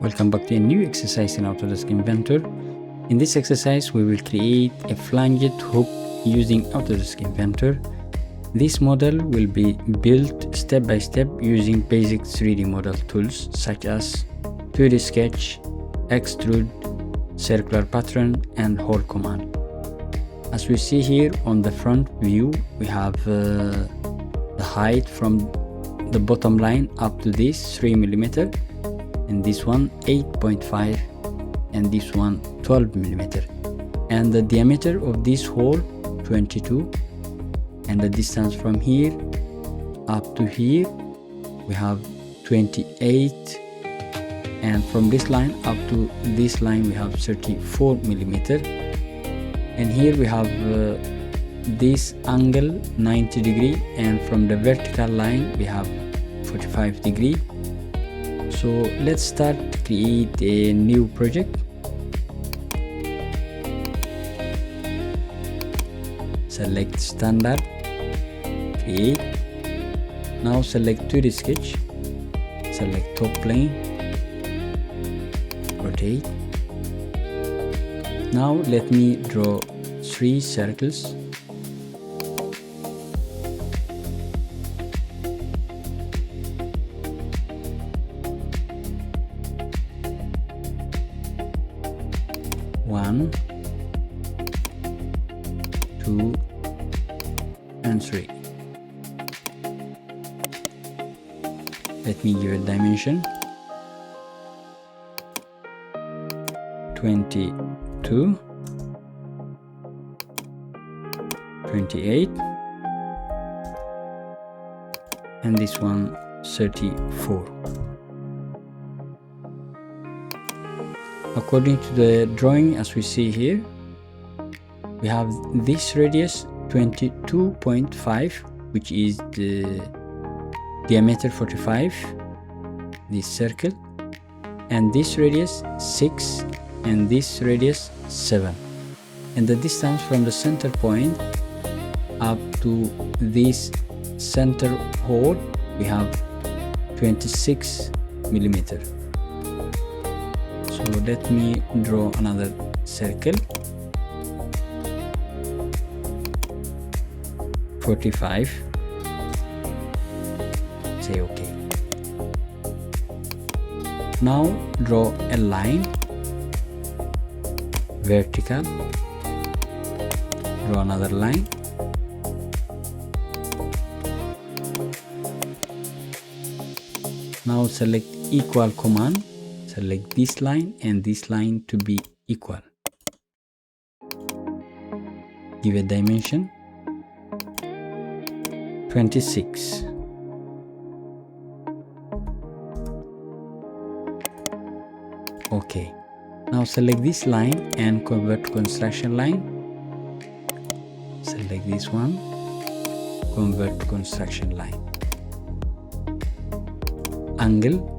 Welcome back to a new exercise in Autodesk Inventor. In this exercise, we will create a flanged hook using Autodesk Inventor. This model will be built step by step using basic 3D model tools such as 2D sketch, extrude, circular pattern, and hole command. As we see here on the front view, we have the height from the bottom line up to this 3 mm, and this one 8.5, and this one 12 mm, and the diameter of this hole 22, and the distance from here up to here we have 28, and from this line up to this line we have 34 mm, and here we have this angle 90 degree, and from the vertical line we have 45 degree. So let's start to create a new project. Select standard, create. Now select 2D sketch, select top plane, rotate. Now let me draw 3 circles. One, 2, and 3. Let me give a dimension 22, 28, and this one 34. According to the drawing, as we see here, we have this radius 22.5, which is the diameter 45, this circle, and this radius 6, and this radius 7, and the distance from the center point up to this center hole we have 26 mm. So let me draw another circle 45, say OK. Now draw a line vertical, draw another line, now select equal command, select this line and this line to be equal. Give a dimension 26. Okay. Now select this line and convert to construction line. Select this one, convert to construction line. Angle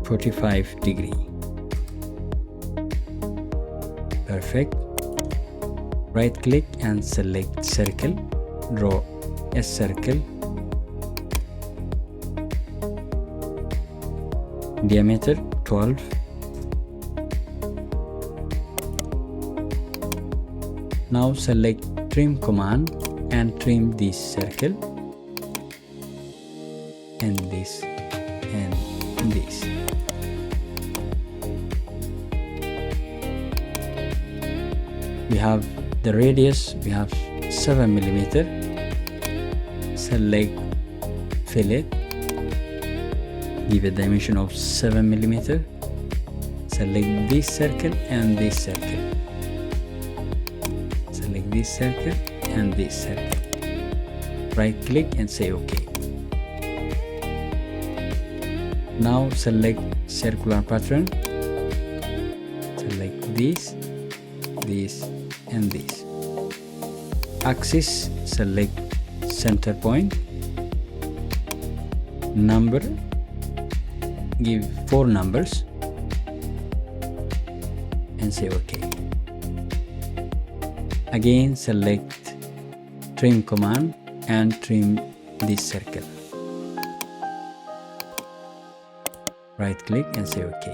45 degree. Perfect. Right click and select circle, draw a circle, diameter 12, now select trim command and trim this circle and this and this. We have the radius, we have 7 mm. Select fillet, give a dimension of 7 mm. Select this circle and this circle. Select this circle and this circle. Right click and say OK. Now select circular pattern. Select this, this, and this. Axis, select center point. Number, give 4 numbers and say OK. Again select trim command and trim this circle. Right click and say OK.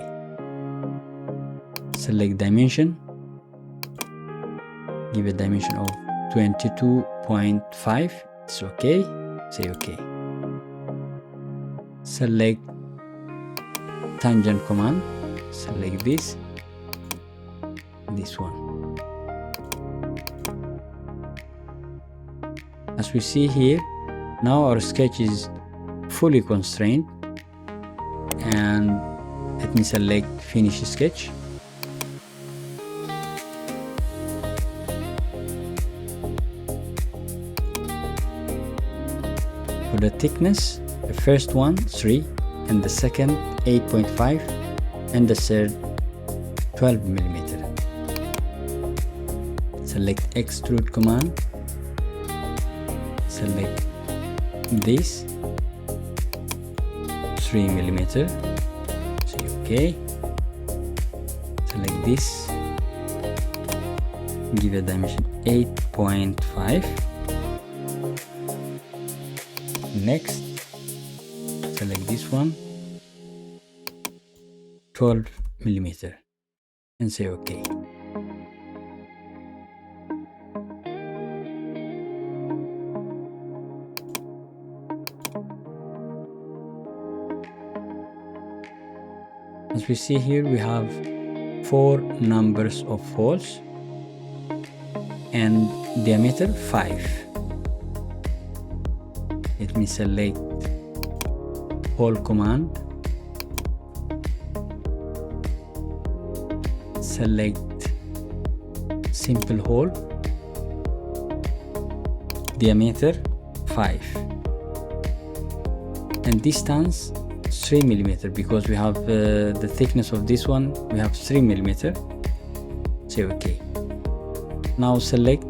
Select dimension, give a dimension of 22.5. It's OK. Say OK. Select tangent command, select this one. As we see here, now our sketch is fully constrained, and let me select finish sketch. For the thickness, the first one 3, and the second 8.5, and the third 12 millimeter. Select extrude command, select this 3 millimeter, say OK. Select this, give a dimension 8.5. Next, select this one 12 millimeter and say OK. As we see here, we have 4 numbers of holes and diameter 5. Let me select hole command, select simple hole, diameter 5, and distance 3 millimeter, because we have the thickness of this one, we have 3 millimeter. Say OK. Now select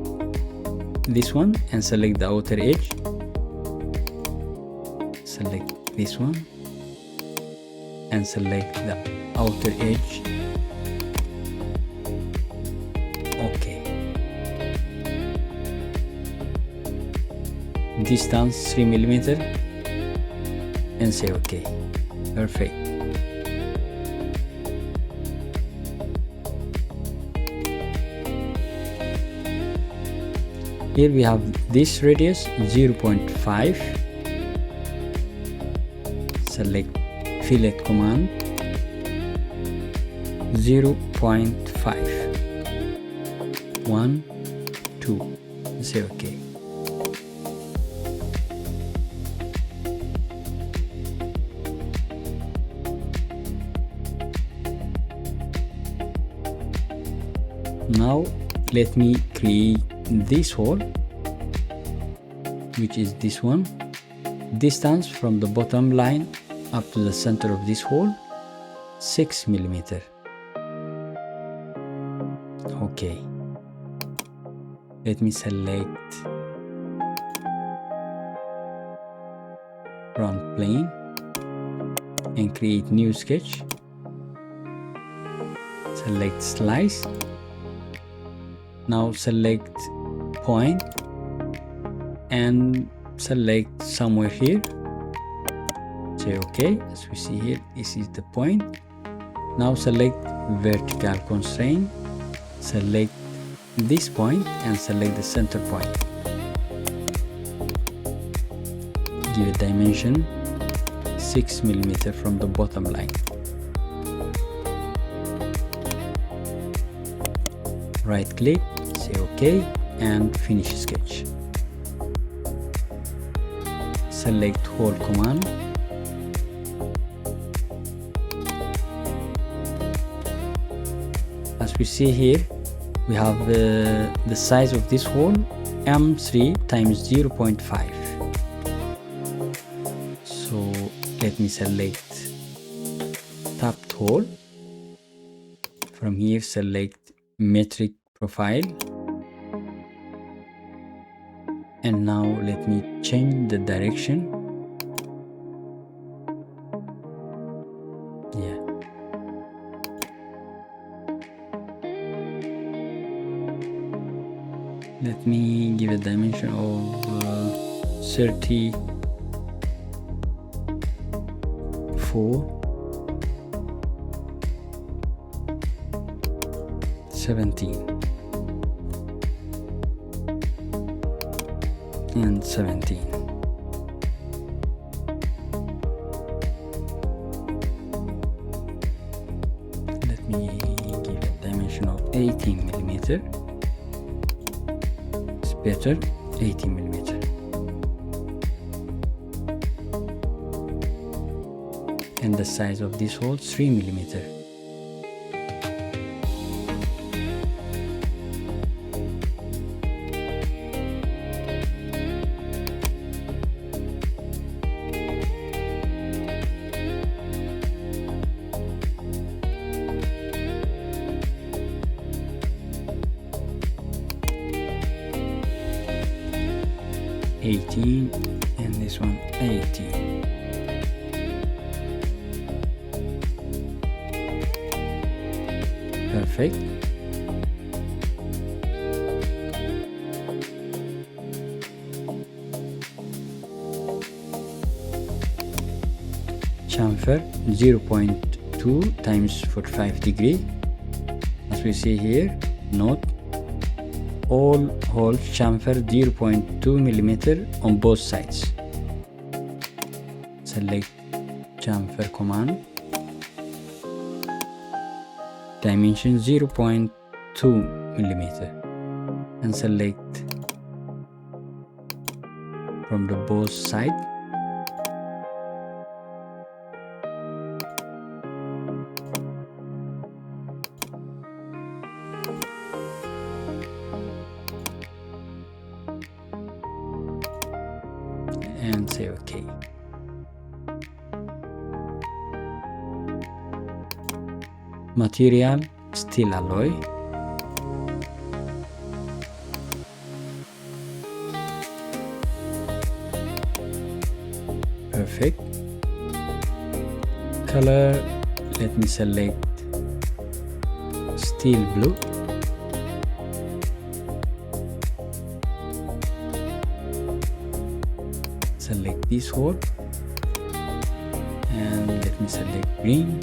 this one and select the outer edge. Select this one and select the outer edge. OK. Distance 3 millimeter and say OK. Perfect. Here we have this radius 0.5. Select fillet command 0.5. 1, 2. Say OK. Now let me create this hole, which is this one. Distance from the bottom line up to the center of this hole 6 millimeter. Okay. Let me select front plane and create new sketch. Select slice. Now select point and select somewhere here. Say OK. As we see here, this is the point. Now select vertical constraint. Select this point and select the center point. Give a dimension 6 millimeter from the bottom line. Right click, say OK, and finish sketch. Select hole command. As we see here, we have the size of this hole M3 times 0.5. So let me select tapped hole. From here, select metric profile, and now let me change the direction. Yeah. Let me give a dimension of 34. 17 and 17. Let me give a dimension of 18 millimeter. It's better, 18 millimeter. And the size of this hole, 3 millimeter. And this one 18. Perfect. Chamfer 0.2 times 45 degree. As we see here, note all holes chamfer 0.2 millimeter on both sides. Select chamfer command, dimension 0.2 millimeter, and select from the both sides. And say OK. Material steel alloy. Perfect. Color, let me select steel blue. Select this hole and let me select green.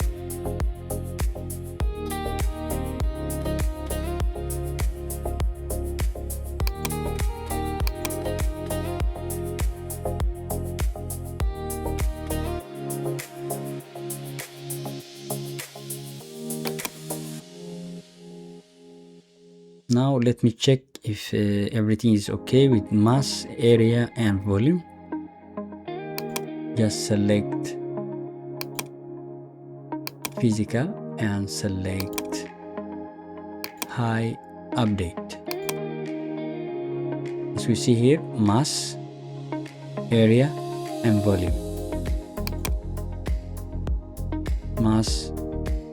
Now let me check if everything is okay with mass, area and volume. Just select physical and select high update. As we see here, mass, area and volume. Mass,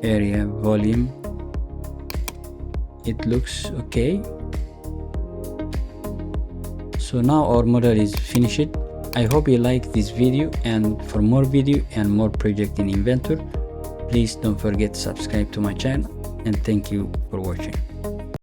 area, volume. It looks okay. So now our model is finished. I hope you like this video, and for more video and more project in Inventor, please don't forget to subscribe to my channel, and thank you for watching.